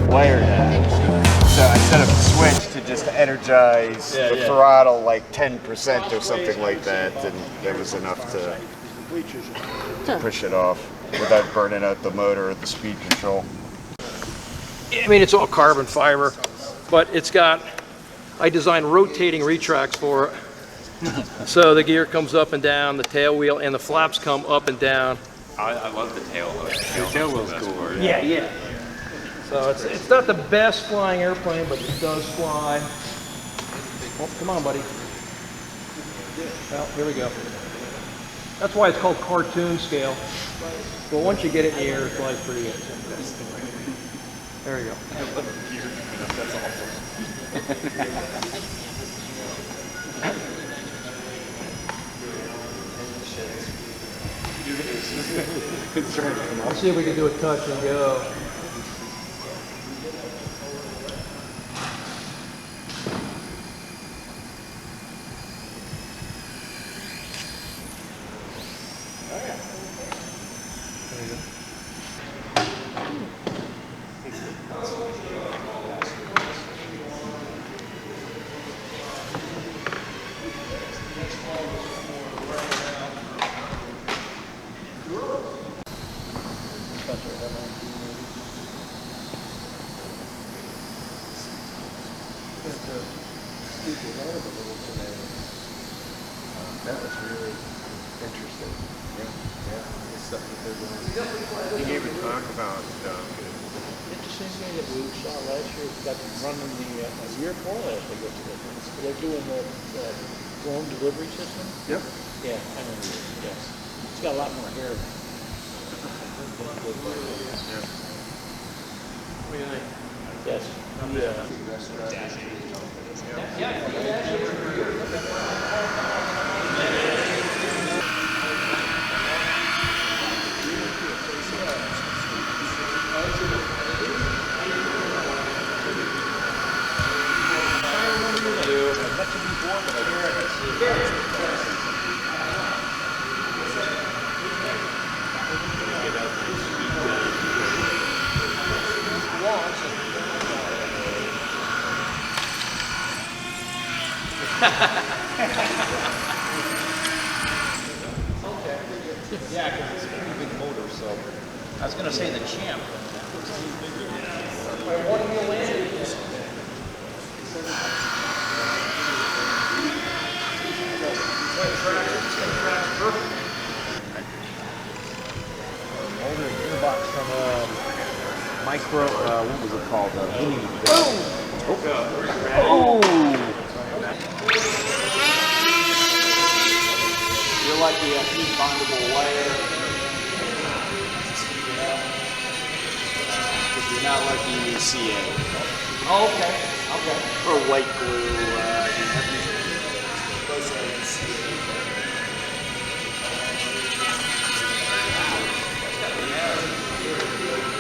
wired at. So I set up a switch to just energize the throttle like 10% or something like that, and that was enough to push it off without burning out the motor or the speed control. I mean, it's all carbon fiber, but it's got, I designed rotating retracts for it. So the gear comes up and down, the tail wheel and the flaps come up and down. I love the tail wheel. The tail wheel's cool. Yeah. So it's not the best flying airplane, but it does fly. Oh, come on, buddy. Well, here we go. That's why it's called cartoon scale. But once you get it in the air, it flies pretty good. There you go. That's awesome. Let's see if we can do a touch and go. That was really interesting. You gave a talk about Interesting thing that we saw last year, got them running the year before last, I guess. They're doing the drone delivery system. Yep. Yeah, I know. Yes. It's got a lot more hair. Yes. Yeah, because it's a pretty big motor, so. I was going to say the Champ. Older gearbox from micro, what was it called? Mini. You're like the bondable wire. But you're not like the CA. Oh, okay. Or white glue.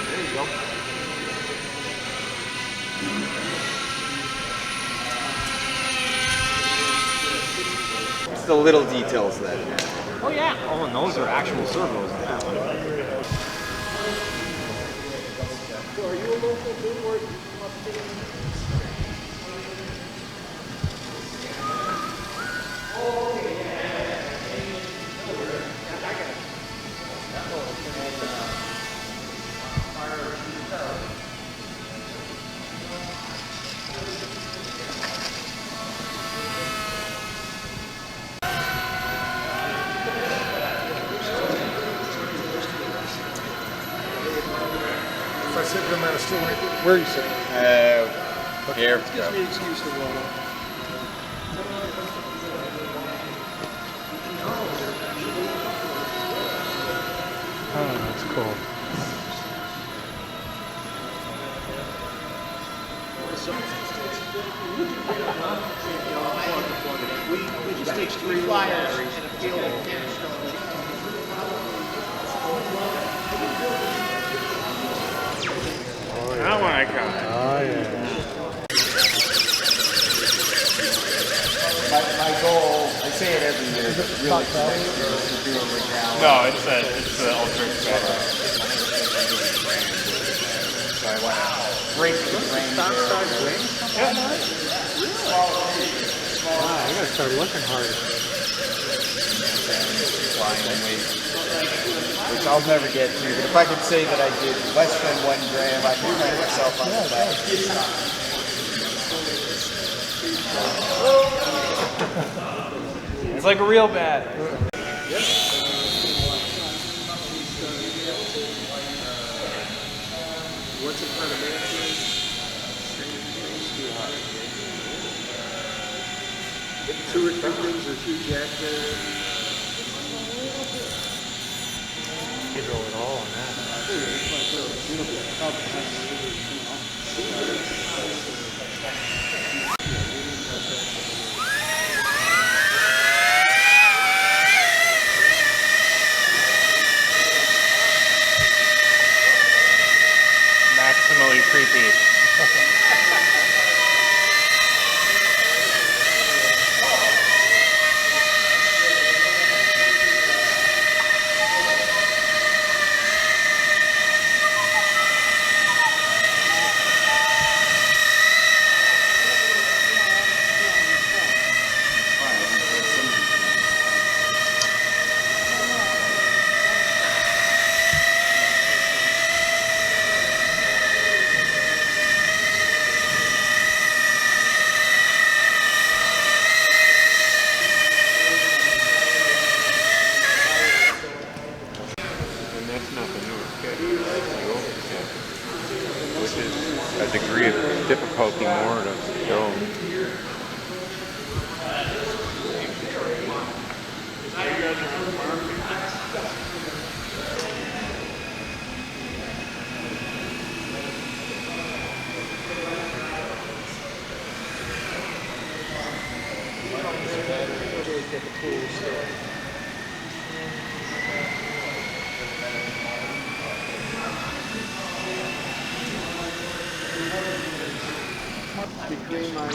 There you go. It's the little details that. Oh yeah. Oh, and those are actual servos in that one. So are you a local too, or you must be? I sit them at a still, where are you sitting? Here. Gives me an excuse to roll up. Oh, that's cool. We just takes 3 wires and a field of that one I got. Oh, yeah. My goal, I say it every year, but really to do a reality. No, it's the ultra expanded. So I went, break the grain. Stock size wing? I gotta start looking harder. flying weight, which I'll never get to. But if I could say that I did less than 1 gram, I could pat myself on the back. It's like a real bat. What's in front of me? Two or three things or two jack there. You roll it all on that. Maximally creepy. Which is a degree of difficulty more to build. Between my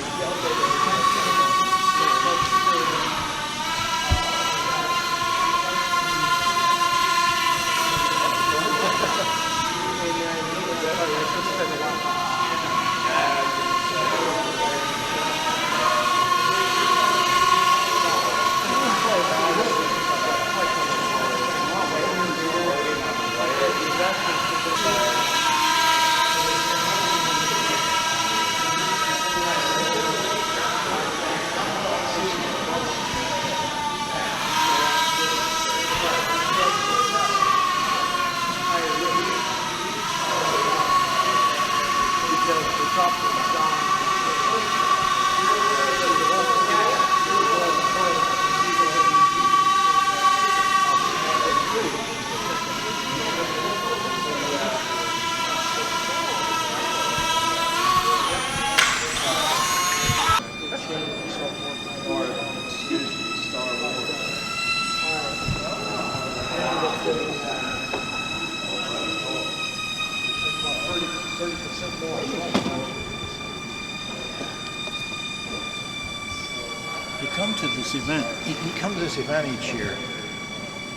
You come to this event, you come to this event each year,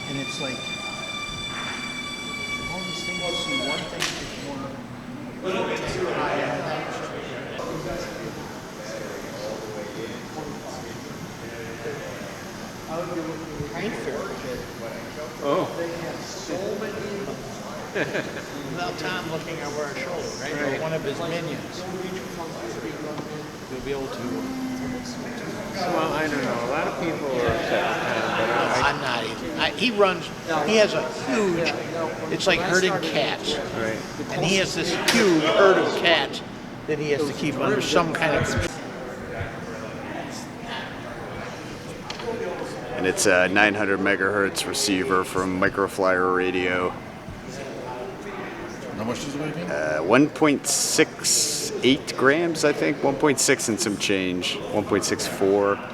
and it's like, all these things, you see one thing Kind fair. Oh. They have so many, without Tom looking over our shoulder, right? Or one of his minions. You'll be able to. Well, I don't know. A lot of people are upset with Tom, but I'm not either. He runs, he has a huge, it's like herding cats. right. And he has this huge herd of cats that he has to keep under some kind of control. And it's a 900 megahertz receiver from Microflyer Radio. How much does it weigh again? 1.68 grams, I think. 1.6 and some change. 1.64.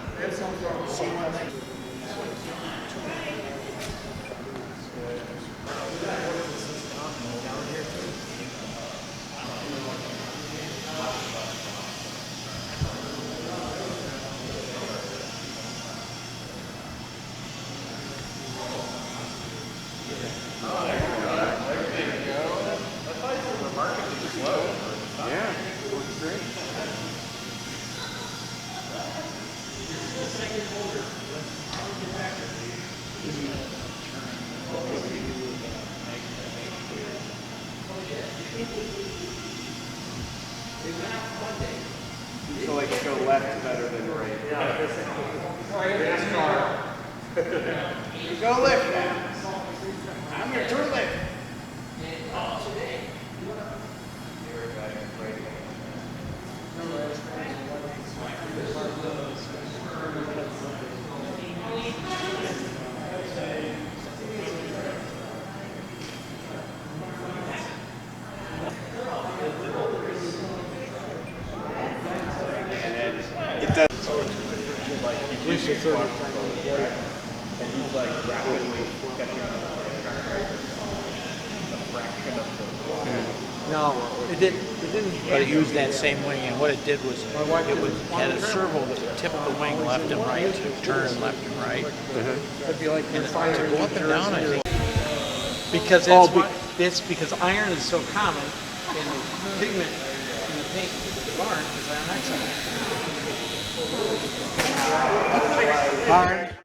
Yeah. So like go left better than right. Go left now. I'm your true left. No, it didn't. But it used that same wing, and what it did was had a servo that would tip the wing left and right, turn left and right. It'd be like And to go up and down, I think. because it's because iron is so common in the pigment in the paint of the barn is iron oxide. Barn.